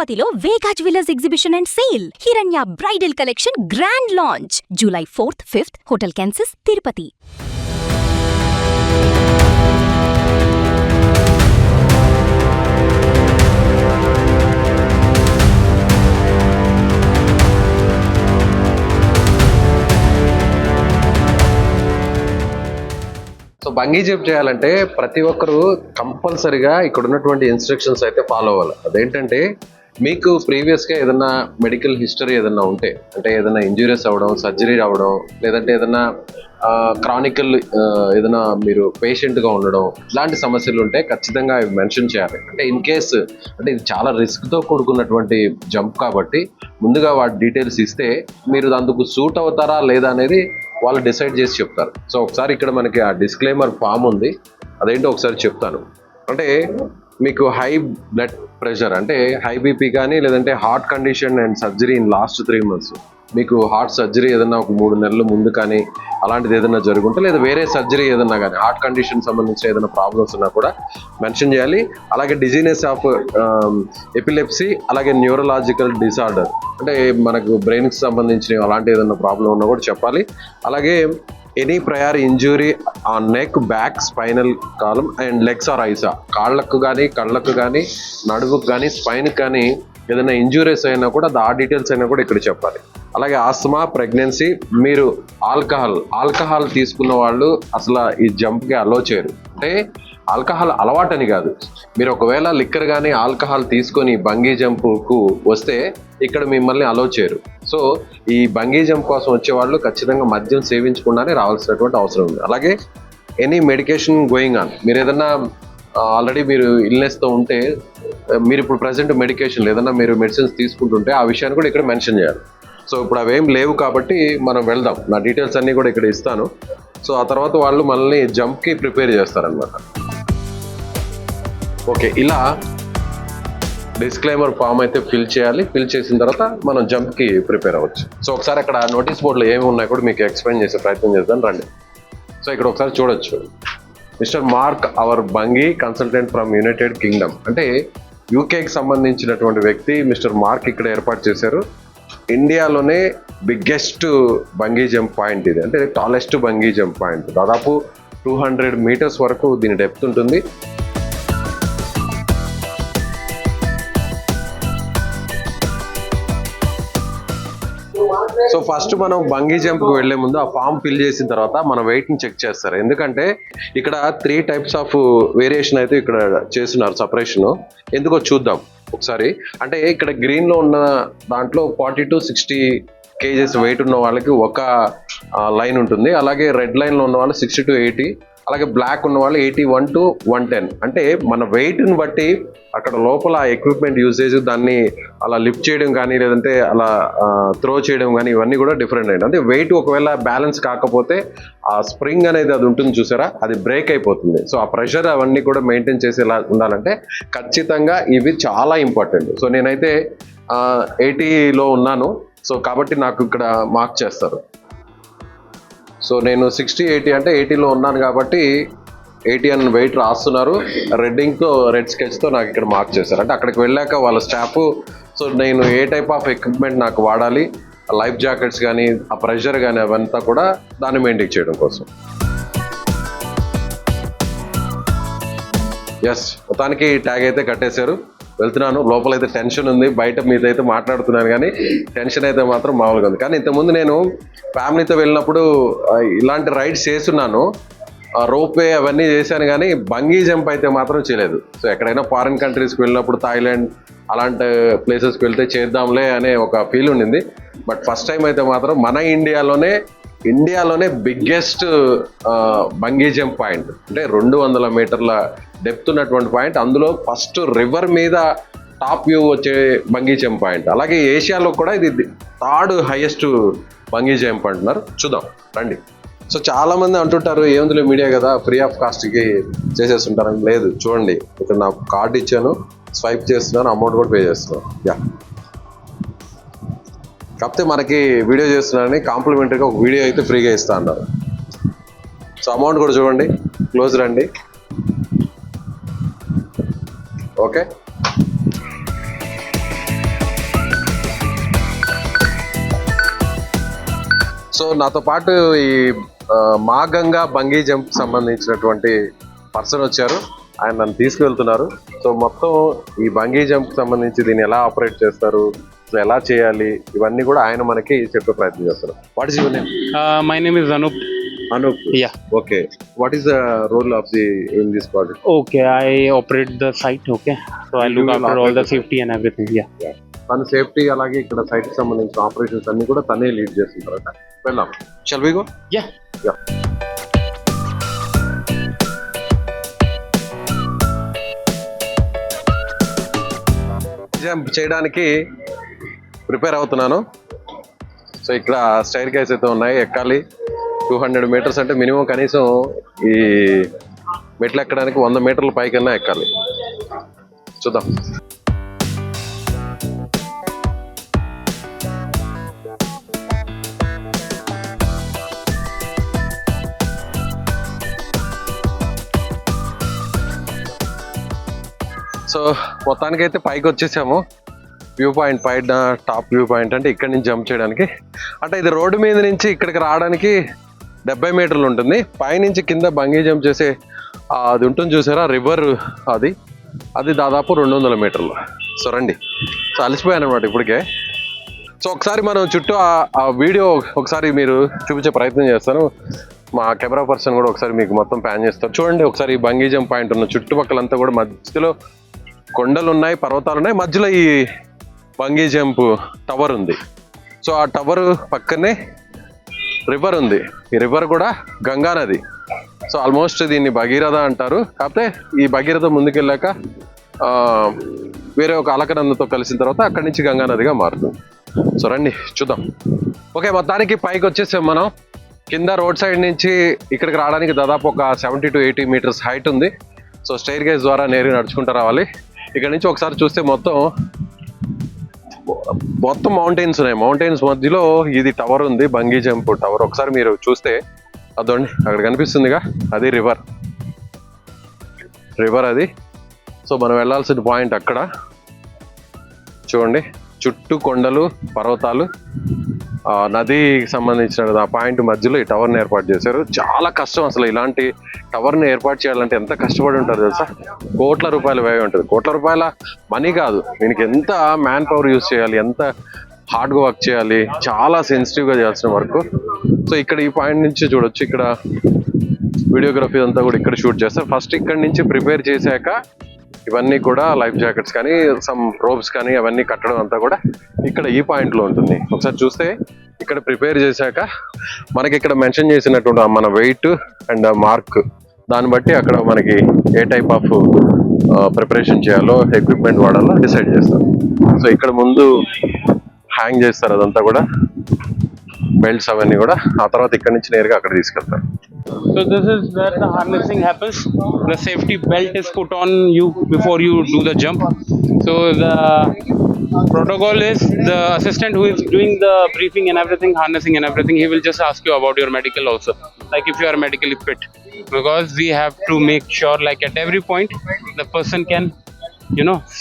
తిరుపతిలో వేగా jewellers exhibition and sale. హిరణ్య bridal collection grand launch July 4th, 5th, Hotel Kansas, Tirupati. So bungee jump చేయాలంటే ప్రతి ఒక్కరు కంపల్సరిగా ఇక్కడ ఉన్నటువంటి ఇన్స్ట్రక్షన్స్ అయితే ఫాలో అవ్వాలి. అదేంటంటే మీకు ప్రీవియస్గా ఏదైనా మెడికల్ హిస్టరీ ఏదైనా ఉంటే, అంటే ఏదైనా ఇంజురీస్ అవ్వడం, సర్జరీ అవ్వడం, లేదంటే ఏదైనా క్రానికల్ ఏదైనా మీరు పేషెంట్గా ఉండడం, ఇలాంటి సమస్యలు ఉంటే ఖచ్చితంగా అవి మెన్షన్ చేయాలి. అంటే ఇన్ కేస్ అంటే ఇది చాలా రిస్క్తో కూడుకున్నటువంటి జంప్ కాబట్టి ముందుగా వాటి డీటెయిల్స్ ఇస్తే మీరు అందుకు సూట్ అవుతారా లేదా అనేది వాళ్ళు డిసైడ్ చేసి చెప్తారు. సో ఒకసారి ఇక్కడ మనకి ఆ డిస్క్లైమర్ ఫామ్ ఉంది, అదేంటో ఒకసారి చెప్తాను. అంటే మీకు హై బ్లడ్ ప్రెషర్ అంటే హై బీపీ కానీ, లేదంటే heart condition and surgery in last 3 months, మీకు హార్ట్ సర్జరీ ఏదైనా ఒక 3 నెలల ముందు కానీ అలాంటిది ఏదైనా జరుగుంటే, లేదా వేరే సర్జరీ ఏదన్నా కానీ హార్ట్ కండిషన్ సంబంధించిన ఏదైనా ప్రాబ్లమ్స్ ఉన్నా కూడా మెన్షన్ చేయాలి. అలాగే డిజీనెస్ ఆఫ్ ఎపిలెప్సీ, అలాగే న్యూరలాజికల్ డిసార్డర్ అంటే మనకు బ్రెయిన్కి సంబంధించిన అలాంటి ఏదైనా ప్రాబ్లం ఉన్నా కూడా చెప్పాలి. అలాగే any prior injury on neck, back, spinal column and legs or ఐసా, కాళ్ళకు కానీ, కళ్ళకు కానీ, నడువుకు కానీ, స్పైన్కి కానీ ఏదైనా ఇంజురీస్ అయినా కూడా ఆ డీటెయిల్స్ అయినా కూడా ఇక్కడ చెప్పాలి. అలాగే ఆస్తమా, ప్రెగ్నెన్సీ, మీరు ఆల్కహాల్ తీసుకున్న వాళ్ళు అసలు ఈ జంప్కి అలో చేయరు. అంటే ఆల్కహాల్ అలవాటని కాదు, మీరు ఒకవేళ లిక్కర్ కానీ ఆల్కహాల్ తీసుకొని బంగీ జంప్కు వస్తే ఇక్కడ మిమ్మల్ని అలో చేయరు. సో ఈ బంగీ జంప్ కోసం వచ్చేవాళ్ళు ఖచ్చితంగా మద్యం సేవించకుండానే రావాల్సినటువంటి అవసరం ఉంది. అలాగే ఎనీ మెడికేషన్ గోయింగ్ ఆన్, మీరు ఏదన్నా ఆల్రెడీ మీరు ఇల్నెస్తో ఉంటే, మీరు ఇప్పుడు ప్రజెంట్ మెడికేషన్ ఏదన్నా మీరు మెడిసిన్స్ తీసుకుంటుంటే ఆ విషయాన్ని కూడా ఇక్కడ మెన్షన్ చేయాలి. సో ఇప్పుడు అవేం లేవు కాబట్టి మనం వెళ్దాం. నా డీటెయిల్స్ అన్నీ కూడా ఇక్కడ ఇస్తాను. సో ఆ తర్వాత వాళ్ళు మనల్ని జంప్కి ప్రిపేర్ చేస్తారనమాట. ఓకే, ఇలా డిస్క్లైమర్ ఫామ్ అయితే ఫిల్ చేయాలి. ఫిల్ చేసిన తర్వాత మనం జంప్కి ప్రిపేర్ అవ్వచ్చు. సో ఒకసారి అక్కడ నోటీస్ బోర్డులో ఏమి ఉన్నాయి కూడా మీకు ఎక్స్ప్లెయిన్ చేసే ప్రయత్నం చేద్దాం, రండి. సో ఇక్కడ ఒకసారి చూడొచ్చు, mister Mark our bungee consultant from United Kingdom. అంటే యూకేకి సంబంధించినటువంటి వ్యక్తి మిస్టర్ మార్క్ ఇక్కడ ఏర్పాటు చేశారు. ఇండియాలోనే బిగ్గెస్ట్ బంగీ జంప్ పాయింట్ ఇది, అంటే టాలెస్ట్ బంగీ జంప్ పాయింట్. దాదాపు 200 meters వరకు దీని డెప్త్ ఉంటుంది. సో ఫస్ట్ మనం బంగీ జంప్కి వెళ్లే ముందు ఆ ఫామ్ ఫిల్ చేసిన తర్వాత మన వెయిట్ని చెక్ చేస్తారు. ఎందుకంటే ఇక్కడ 3 types ఆఫ్ వేరియేషన్ అయితే ఇక్కడ చేస్తున్నారు, సపరేషన్. ఎందుకో చూద్దాం ఒకసారి. అంటే ఇక్కడ గ్రీన్లో ఉన్న దాంట్లో 40 to 60 kgs వెయిట్ ఉన్న వాళ్ళకి ఒక లైన్ ఉంటుంది. అలాగే రెడ్ లైన్లో ఉన్న వాళ్ళు 60 to 80, అలాగే బ్లాక్ ఉన్న వాళ్ళు 81 to 110. అంటే మన వెయిట్ని బట్టి అక్కడ లోపల ఎక్విప్మెంట్ యూసేజ్, దాన్ని అలా లిఫ్ట్ చేయడం కానీ, లేదంటే అలా త్రో చేయడం కానీ, ఇవన్నీ కూడా డిఫరెంట్ అయింది. అంటే వెయిట్ ఒకవేళ బ్యాలెన్స్ కాకపోతే ఆ స్ప్రింగ్ అనేది అది ఉంటుంది చూసారా, అది బ్రేక్ అయిపోతుంది. సో ఆ ప్రెషర్ అవన్నీ కూడా మెయింటైన్ చేసేలా ఉండాలంటే ఖచ్చితంగా ఇవి చాలా ఇంపార్టెంట్. సో నేనైతే 80లో ఉన్నాను. సో కాబట్టి నాకు ఇక్కడ మార్క్ చేస్తారు. సో నేను 60, 80 అంటే 80లో ఉన్నాను కాబట్టి 80 అని వెయిట్ రాస్తున్నారు. రెడ్ స్కెచ్తో నాకు ఇక్కడ మార్క్ చేశారు. అంటే అక్కడికి వెళ్ళాక వాళ్ళ స్టాఫ్, సో నేను ఏ టైప్ ఆఫ్ ఎక్విప్మెంట్ నాకు వాడాలి, లైఫ్ జాకెట్స్ కానీ, ఆ ప్రెషర్ కానీ, అవంతా కూడా దాన్ని మెయింటైన్ చేయడం కోసం. ఎస్, మొత్తానికి ట్యాగ్ అయితే కట్టేశారు. వెళ్తున్నాను. లోపలైతే టెన్షన్ ఉంది, బయట మీదైతే మాట్లాడుతున్నాను కానీ టెన్షన్ అయితే మాత్రం మామూలుగా ఉంది. కానీ ఇంతకుముందు నేను ఫ్యామిలీతో వెళ్ళినప్పుడు ఇలాంటి రైడ్స్ చేస్తున్నాను, రోప్వే అవన్నీ చేశాను, కానీ బంగీ జంప్ అయితే మాత్రం చేయలేదు. సో ఎక్కడైనా ఫారిన్ కంట్రీస్కి వెళ్ళినప్పుడు, థాయిలాండ్ అలాంటి ప్లేసెస్కి వెళ్తే చేద్దాంలే అనే ఒక ఫీల్ ఉండింది. బట్ ఫస్ట్ టైం అయితే మాత్రం మన ఇండియాలోనే బిగ్గెస్ట్ బంగీ జంప్ పాయింట్, అంటే 200 మీటర్ల డెప్త్ ఉన్నటువంటి పాయింట్. అందులో ఫస్ట్ రివర్ మీద టాప్ వ్యూ వచ్చే బంగీ జంప్ పాయింట్. అలాగే ఏషియాలో కూడా ఇది 3rd హైయెస్ట్ బంగీ జంప్ అంటున్నారు. చూద్దాం రండి. సో చాలా మంది అంటుంటారు, ఏముందిలే మీడియా కదా, ఫ్రీ ఆఫ్ కాస్ట్కి చేసేస్తుంటారని. లేదు, చూడండి ఇక్కడ నాకు కార్డు ఇచ్చాను, స్వైప్ చేస్తున్నాను, అమౌంట్ కూడా పే చేస్తున్నాను. యా, కాకపోతే మనకి వీడియో చేస్తున్నారని కాంప్లిమెంటరీగా ఒక వీడియో అయితే ఫ్రీగా ఇస్తా అన్నారు. సో అమౌంట్ కూడా చూడండి, క్లోజ్ రండి. ఓకే, సో నాతో పాటు ఈ మా గంగా బంగీ జంప్ సంబంధించినటువంటి పర్సన్ వచ్చారు, ఆయన నన్ను తీసుకువెళ్తున్నారు. సో మొత్తం ఈ బంగీ జంప్ సంబంధించి దీన్ని ఎలా ఆపరేట్ చేస్తారు, అసలు ఎలా చేయాలి, ఇవన్నీ కూడా ఆయన మనకి చెప్పే ప్రయత్నం చేస్తారు. What is your name? My name is Anup. Anup. Yeah. Okay. What is the role of in this project? Okay, I operate the site. Okay, so I You look will after all operate the the safety and everything. Yeah. తన safety అలాగే ఇక్కడ site కి సంబంధించిన operations అన్ని కూడా తనే lead చేస్తుంటారట. వెళ్దాం. Shall we go? Yeah. Yeah. Jump చేయడానికి ప్రిపేర్ అవుతున్నాను. సో ఇక్కడ స్టైర్ కేస్ అయితే ఉన్నాయి, ఎక్కాలి. 200 మీటర్స్ అంటే మినిమం కనీసం ఈ మెట్లు ఎక్కడానికి 100 మీటర్ల పైకన్నా ఎక్కాలి. చూద్దాం. సో మొత్తానికైతే పైకి వచ్చేసాము. వ్యూ పాయింట్ పైన టాప్ వ్యూ పాయింట్ అంటే ఇక్కడ నుంచి జంప్ చేయడానికి. అంటే ఇది రోడ్డు మీద నుంచి ఇక్కడికి రావడానికి 70 మీటర్లు ఉంటుంది. పైనుంచి కింద బంగీ జంప్ చేసే అది ఉంటుంది చూసారా రివర్, అది దాదాపు 200 మీటర్లు. సో రండి. సో అలసిపోయాను అనమాట ఇప్పటికే. సో ఒకసారి మనం చుట్టూ ఆ వీడియో ఒకసారి మీరు చూపించే ప్రయత్నం చేస్తాను. మా కెమెరా పర్సన్ కూడా ఒకసారి మీకు మొత్తం ప్యాన్ చేస్తారు. చూడండి ఒకసారి ఈ బంగీ జంప్ పాయింట్ ఉన్న చుట్టుపక్కలంతా కూడా మధ్యలో కొండలు ఉన్నాయి, పర్వతాలు ఉన్నాయి, మధ్యలో ఈ బంగీ జంప్ టవర్ ఉంది. సో ఆ టవర్ పక్కనే రివర్ ఉంది. ఈ రివర్ కూడా గంగా నది. సో ఆల్మోస్ట్ దీన్ని భగీరథ అంటారు. కాకపోతే ఈ భగీరథ ముందుకెళ్ళాక వేరే ఒక అలకనందతో కలిసిన తర్వాత అక్కడి నుంచి గంగా నదిగా మారుతుంది. సో రండి చూద్దాం. ఓకే, మొత్తానికి పైకి వచ్చేసాం మనం. కింద రోడ్ సైడ్ నుంచి ఇక్కడికి రావడానికి దాదాపు ఒక 70 to 80 మీటర్స్ హైట్ ఉంది. సో స్టైర్ గేజ్ ద్వారా నేరుగా నడుచుకుంటూ రావాలి. ఇక్కడ నుంచి ఒకసారి చూస్తే మొత్తం మౌంటైన్స్ ఉన్నాయి. మౌంటైన్స్ మధ్యలో ఇది టవర్ ఉంది, బంగీ జంప్ టవర్. ఒకసారి మీరు చూస్తే అదండి అక్కడ కనిపిస్తుందిగా, అది రివర్ అది. సో మనం వెళ్ళాల్సిన పాయింట్ అక్కడ చూడండి, చుట్టూ కొండలు, పర్వతాలు, నదికి సంబంధించిన ఆ పాయింట్ మధ్యలో ఈ టవర్ని ఏర్పాటు చేశారు. చాలా కష్టం అసలు ఇలాంటి టవర్ని ఏర్పాటు చేయాలంటే ఎంత కష్టపడి ఉంటారు తెలుసా. కోట్ల రూపాయల వ్యయం ఉంటుంది. కోట్ల రూపాయల మనీ కాదు, దీనికి ఎంత మ్యాన్ పవర్ యూజ్ చేయాలి, ఎంత హార్డ్గా వర్క్ చేయాలి, చాలా సెన్సిటివ్గా చేయాల్సిన వర్క్. సో ఇక్కడ ఈ పాయింట్ నుంచి చూడొచ్చు, ఇక్కడ వీడియోగ్రఫీ అంతా కూడా ఇక్కడ షూట్ చేస్తారు. ఫస్ట్ ఇక్కడ నుంచి ప్రిపేర్ చేశాక ఇవన్నీ కూడా లైఫ్ జాకెట్స్ కానీ సమ్ రోప్స్ కానీ అవన్నీ కట్టడం అంతా కూడా ఇక్కడ ఈ పాయింట్ లో ఉంటుంది. ఒకసారి చూస్తే ఇక్కడ ప్రిపేర్ చేశాక మనకి ఇక్కడ మెన్షన్ చేసినటువంటి మన వెయిట్ అండ్ మార్క్, దాన్ని బట్టి అక్కడ మనకి ఏ టైప్ ఆఫ్ ప్రిపరేషన్ చేయాలో, ఎక్విప్మెంట్ వాడాలో డిసైడ్ చేస్తారు. సో ఇక్కడ ముందు హ్యాంగ్ చేస్తారు అదంతా కూడా, బెల్ట్స్ అవన్నీ కూడా. ఆ తర్వాత ఇక్కడ నుంచి నేరుగా అక్కడ తీసుకెళ్తారు. So this is where the harnessing happens. The safety belt is put on you before you do the jump. So the protocol is the assistant who is doing the briefing and everything, harnessing and everything, he will just ask you about your medical also, like if you are medically fit, because we have to make sure like at every point the person can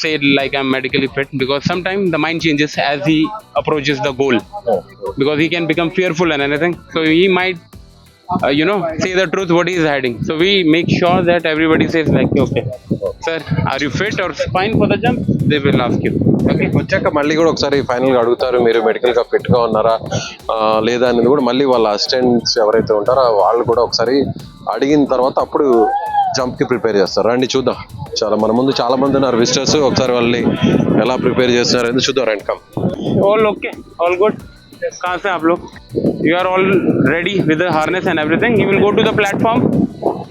say like I'm medically fit, because sometimes the mind changes as he approaches the goal, because he can become fearful and anything, so he might say the truth what he is hiding. So we make sure that everybody says like, okay sir, are you fit or fine for the jump, they will ask you. Okay, వచ్చాక మళ్ళీ కూడా ఒకసారి final గా అడుగుతారు మీరు medical గా fit గా ఉన్నారా లేదా అనేది కూడా. మళ్ళీ వాళ్ళ అసిస్టెంట్స్ ఎవరైతే ఉంటారో వాళ్ళు కూడా ఒకసారి అడిగిన తర్వాత అప్పుడు జంప్ కి ప్రిపేర్ చేస్తారు. రండి చూద్దాం. మన ముందు చాలా మంది ఉన్నారు విజిటర్స్, ఒకసారి వాళ్ళని ఎలా ప్రిపేర్ చేస్తున్నారు అనేది చూద్దాం. రండి come. All okay, all good. कहाँ से आप लोग? You are all ready with the harness and everything. He will go to the platform.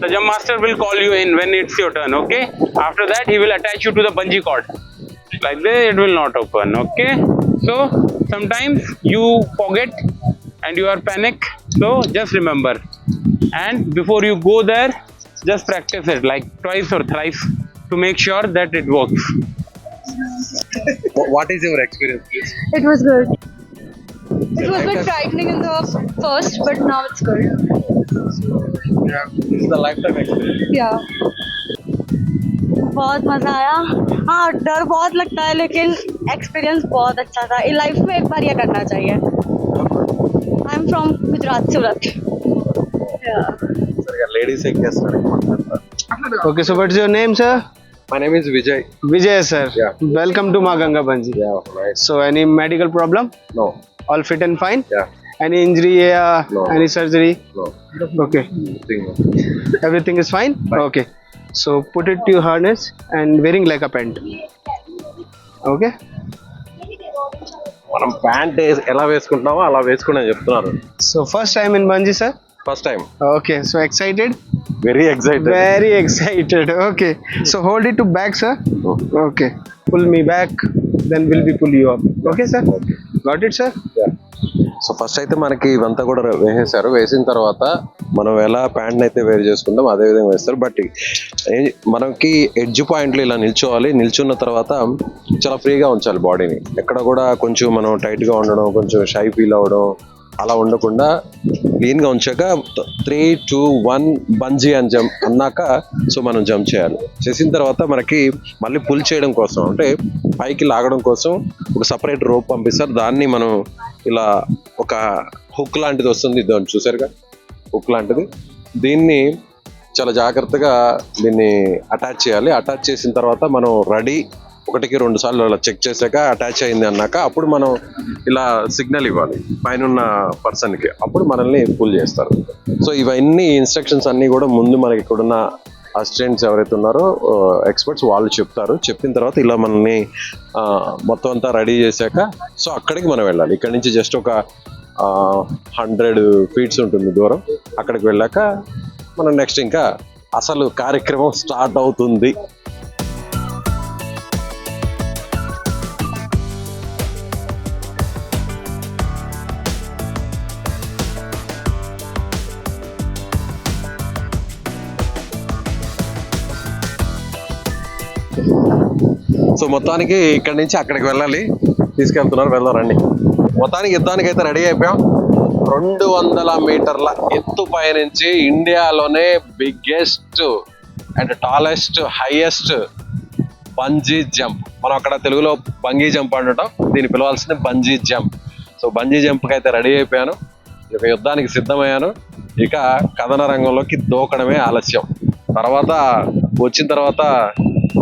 The jump master will call you in when it's your turn. Okay. After that, he will attach you to the bungee cord. Like this, it will not open. Okay. So sometimes you forget and you are panic. So just remember. And before you go there, just practice it like twice or thrice to make sure that it works. What is your experience, please? It was good. It was a bit frightening in the first, but now it's good. Yeah, this is the lifetime experience. Yeah. बहुत मजा आया. हाँ, डर बहुत लगता है लेकिन experience बहुत अच्छा था. लाइफ में एक बार ये करना चाहिए. I I'm from Gujarat, Surat. Yeah. సరిగా లేడీస్ ఎక్కేస్తారు. Okay, so what's your name, sir? My name is Vijay. Vijay, sir. Yeah. Welcome to Maganga Banji. Nice. So, any medical problem? No. All fit and fine? Yeah. Any injury? No. Any surgery? No. Okay. Everything is fine? Fine. Okay. So, put it to your harness and wearing like a pant. Okay? మనం pant ఎలా వేసుకుంటున్నామో అలా వేసుకుని చెప్తున్నారు. So, first time in Banji, sir? First time. Okay, so excited? Very excited. Very excited. Okay. So, hold it to back, sir. Okay. Pull me back, then will be pull you up. Okay, sir? Got it, sir? So first అయితే మనకి ఇవంతా కూడా వేసేసారు. వేసిన తర్వాత మనం ఎలా pant అయితే వేరు చేసుకుంటాం అదే విధంగా వేస్తారు. బట్ మనకి ఎడ్జ్ పాయింట్లు ఇలా నిల్చోవాలి. నిల్చున్న తర్వాత చాలా ఫ్రీగా ఉంచాలి బాడీని. ఎక్కడ కూడా కొంచెం మనం టైట్గా ఉండడం, కొంచెం షై ఫీల్ అవ్వడం అలా ఉండకుండా క్లీన్గా ఉంచాక 3, 2, 1 బంజీ అని జంప్ అన్నాక సో మనం జంప్ చేయాలి. చేసిన తర్వాత మనకి మళ్ళీ పుల్ చేయడం కోసం అంటే పైకి లాగడం కోసం ఒక సపరేట్ రోప్ పంపిస్తారు. దాన్ని మనం ఇలా ఒక హుక్ లాంటిది వస్తుంది, దాన్ని చూసారుగా హుక్ లాంటిది. దీన్ని చాలా జాగ్రత్తగా దీన్ని అటాచ్ చేయాలి. అటాచ్ చేసిన తర్వాత మనం రెడీ 1కి 2 సార్లు అలా చెక్ చేశాక అటాచ్ అయింది అన్నాక అప్పుడు మనం ఇలా సిగ్నల్ ఇవ్వాలి పైన పర్సన్కి. అప్పుడు మనల్ని పుల్ చేస్తారు. సో ఇవన్నీ ఇన్స్ట్రక్షన్స్ అన్నీ కూడా ముందు మనకి ఇక్కడున్న అసిస్టెంట్స్ ఎవరైతే ఉన్నారో ఎక్స్పర్ట్స్ వాళ్ళు చెప్తారు. చెప్పిన తర్వాత ఇలా మనల్ని మొత్తం అంతా రెడీ చేశాక సో అక్కడికి మనం వెళ్ళాలి. ఇక్కడ నుంచి జస్ట్ ఒక 100 feet ఉంటుంది దూరం. అక్కడికి వెళ్ళాక మనం నెక్స్ట్ ఇంకా అసలు కార్యక్రమం స్టార్ట్ అవుతుంది. సో మొత్తానికి ఇక్కడి నుంచి అక్కడికి వెళ్ళాలి. తీసుకెళ్తున్నారు, వెళ్దాం రండి. మొత్తానికి యుద్ధానికి అయితే రెడీ అయిపోయాం. 200 మీటర్ల ఎత్తు పైనుంచి ఇండియాలోనే biggest and tallest highest bungee jump. మనం అక్కడ తెలుగులో బంగీ జంప్ అంటాం, దీన్ని పిలవాల్సింది బంజీ జంప్. సో బంజీ జంప్కి అయితే రెడీ అయిపోయాను. ఇక యుద్ధానికి సిద్ధమయ్యాను. ఇక కథన రంగంలోకి దూకడమే ఆలస్యం. తర్వాత వచ్చిన తర్వాత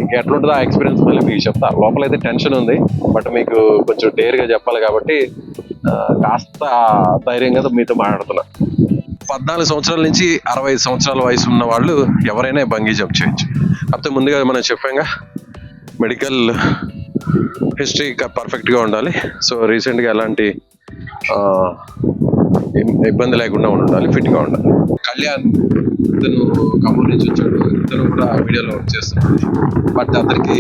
ఇంకా ఎట్లుంటుందో ఆ ఎక్స్పీరియన్స్ మళ్ళీ మీకు చెప్తా. లోపలైతే టెన్షన్ ఉంది, బట్ మీకు కొంచెం డేర్గా చెప్పాలి కాబట్టి కాస్త ధైర్యంగా మీతో మాట్లాడుతున్నా. 14 సంవత్సరాల నుంచి 65 సంవత్సరాల వయసు ఉన్న వాళ్ళు ఎవరైనా బంగీ జంప్ చేయొచ్చు. కాకపోతే ముందుగా మనం చెప్పాంగా మెడికల్ హిస్టరీ పర్ఫెక్ట్గా ఉండాలి. సో రీసెంట్గా ఎలాంటి ఇబ్బంది లేకుండా ఉండాలి, ఫిట్గా ఉండాలి. కళ్యాణ్ ఇతను కబూర్ నుంచి వచ్చాడు. ఇతను కూడా వీడియోలో వర్క్ చేస్తున్నాడు. బట్ అతనికి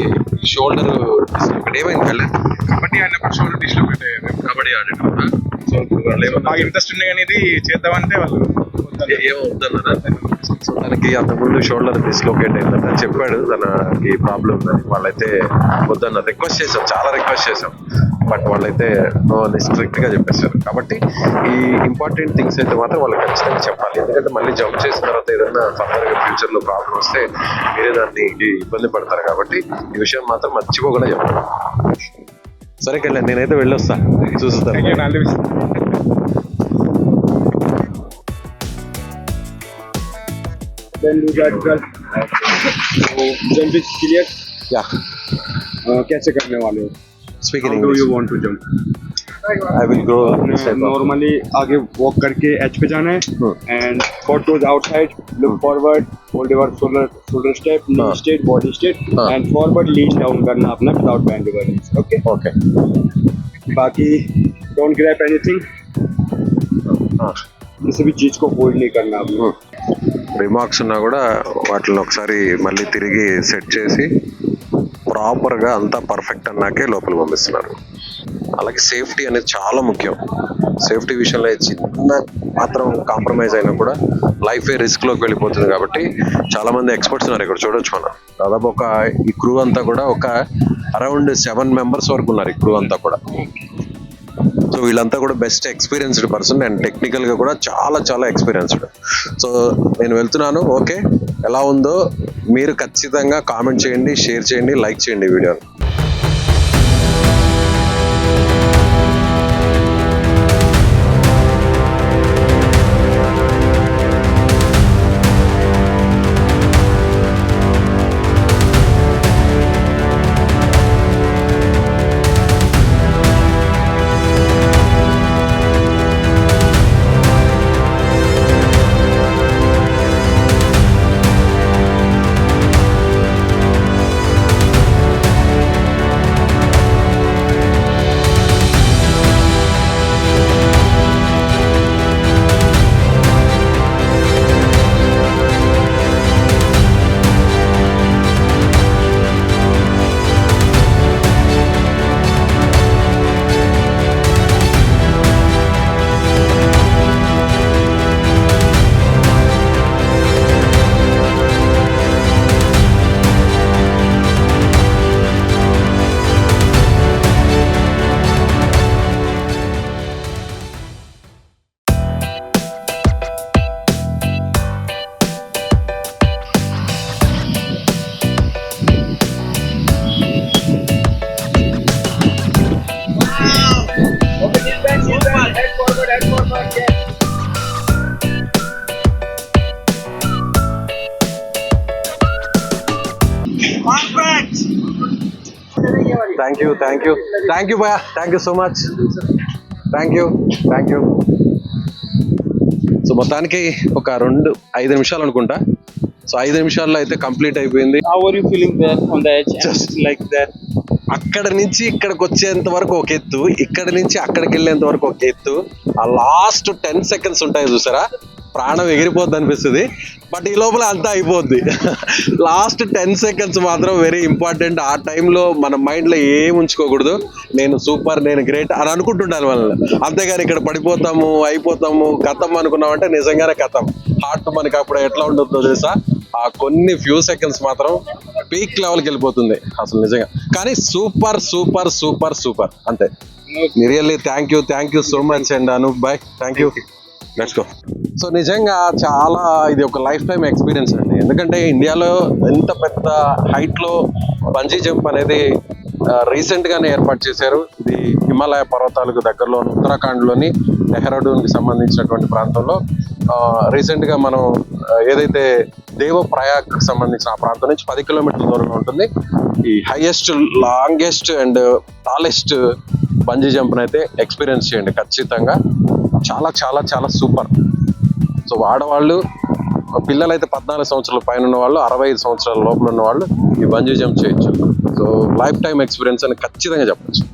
షోల్డర్ డిస్లోకేట్ ఏమైంది? కళ్యాణ్ కబడ్డీ ఆడినప్పుడు షోల్డర్ డిస్లోకేట్ అయ్యారు. కబడ్డీ ఆడినా. సో ఇప్పుడు వాళ్ళు బాగా ఇంట్రెస్ట్ ఉంది కానీ ఇది చేద్దామంటే వాళ్ళు ఏమో వద్దన్నారా? సో తనకి అంతకుముందు షోల్డర్ డిస్లోకేట్ అయిందంట చెప్పాడు. తనకి ప్రాబ్లం ఉందని. వాళ్ళైతే వద్దన్న రిక్వెస్ట్ చేసాం, చాలా రిక్వెస్ట్ చేసాం. బట్ వాళ్ళైతే స్ట్రిక్ట్ గా చెప్పేశారు. కాబట్టి ఈ ఇంపార్టెంట్ థింగ్స్ అయితే మాత్రం వాళ్ళకి ఖచ్చితంగా చెప్పాలి. ఎందుకంటే మళ్ళీ జంప్ చేసిన తర్వాత ఏదైనా ఫర్దర్ గా ఫ్యూచర్ లో ప్రాబ్లం వస్తే మీరే దాన్ని ఇబ్బంది పడతారు. కాబట్టి ఈ విషయం మాత్రం మర్చిపోకుండా చెప్పాలి. సరే కళ్యాణ్, నేనైతే వెళ్ళొస్తా, చూస్తాను. Then do that girl. So jump is clear. Yeah, कैसे करने वाले हो? Speaking How do English. you want to jump? I will go. Normally आगे walk करके edge पे जाना है and foot toes outside, look forward, hold your shoulder step, knee straight, body straight and forward lean down करना अपना without bend your knees. Okay? Okay. बाकी don't grab anything. किसी भी चीज को होल्ड नहीं करना आपने. రిమార్క్స్ ఉన్నా కూడా వాటిని ఒకసారి మళ్ళీ తిరిగి సెట్ చేసి ప్రాపర్గా అంతా పర్ఫెక్ట్ అన్నాకే లోపల పంపిస్తున్నారు. అలాగే సేఫ్టీ అనేది చాలా ముఖ్యం. సేఫ్టీ విషయంలో చిన్న మాత్రం కాంప్రమైజ్ అయినా కూడా లైఫే రిస్క్లోకి వెళ్ళిపోతుంది. కాబట్టి చాలా మంది ఎక్స్పర్ట్స్ ఉన్నారు ఇక్కడ, చూడొచ్చు మనం. దాదాపు ఈ క్రూ అంతా కూడా ఒక అరౌండ్ 7 members వరకు ఉన్నారు ఈ క్రూ అంతా కూడా. సో వీళ్ళంతా కూడా best experienced person and technical గా కూడా చాలా చాలా ఎక్స్పీరియన్స్డ్. సో నేను వెళ్తున్నాను. ఓకే, ఎలా ఉందో మీరు ఖచ్చితంగా కామెంట్ చేయండి, షేర్ చేయండి, లైక్ చేయండి వీడియోని. థ్యాంక్ యూ భయ్యా, thank you so much, thank you. So మొత్తానికి ఒక 5 నిమిషాలు అనుకుంటా. సో 5 నిమిషాల్లో అయితే కంప్లీట్ అయిపోయింది. How are you feeling there on the edge? Just like that. అక్కడ నుంచి ఇక్కడికి వచ్చేంత వరకు ఒక ఎత్తు, ఇక్కడ నుంచి అక్కడికి వెళ్ళేంత వరకు ఒక ఎత్తు. ఆ లాస్ట్ 10 seconds ఉంటాయి చూసారా, ప్రాణం ఎగిరిపోద్ది అనిపిస్తుంది. బట్ ఈ లోపల అంతా అయిపోద్ది. లాస్ట్ 10 seconds మాత్రం వెరీ ఇంపార్టెంట్. ఆ టైంలో మన మైండ్లో ఏం ఉంచుకోకూడదు. నేను సూపర్, నేను గ్రేట్ అని అనుకుంటుండాలి మనల్ని. అంతేగాని ఇక్కడ పడిపోతాము, అయిపోతాము, కథం అనుకున్నామంటే నిజంగానే కథం. హార్ట్ మనకి అప్పుడు ఎట్లా ఉంటుందో తెలుసా, ఆ కొన్ని ఫ్యూ సెకండ్స్ మాత్రం పీక్ లెవెల్కి వెళ్ళిపోతుంది అసలు నిజంగా. కానీ సూపర్ సూపర్ సూపర్ సూపర్ అంతే. Really thank you so much and Anoop బాయ్, thank you. Let's go. So నిజంగా చాలా ఇది ఒక లైఫ్ టైం ఎక్స్పీరియన్స్ అండి. ఎందుకంటే ఇండియాలో ఎంత పెద్ద హైట్లో బంజీ జంప్ అనేది రీసెంట్ గానే ఏర్పాటు చేశారు. ఇది హిమాలయ పర్వతాలకు దగ్గరలోని ఉత్తరాఖండ్లోని డెహ్రాడూన్కి సంబంధించినటువంటి ప్రాంతంలో రీసెంట్ గా మనం ఏదైతే దేవప్రయాగ్ సంబంధించిన ఆ ప్రాంతం నుంచి 10 కిలోమీటర్ల దూరంలో ఉంటుంది. ఈ highest, longest and tallest bungee jump అయితే ఎక్స్పీరియన్స్ చేయండి ఖచ్చితంగా. చాలా చాలా చాలా సూపర్. సో ఆడవాళ్ళు, పిల్లలైతే 14 సంవత్సరాల పైన ఉన్న వాళ్ళు, 65 సంవత్సరాల లోపల ఉన్న వాళ్ళు ఈ బంజీ జంప్ చేయొచ్చు. సో లైఫ్ టైం ఎక్స్పీరియన్స్ అని ఖచ్చితంగా చెప్పచ్చు.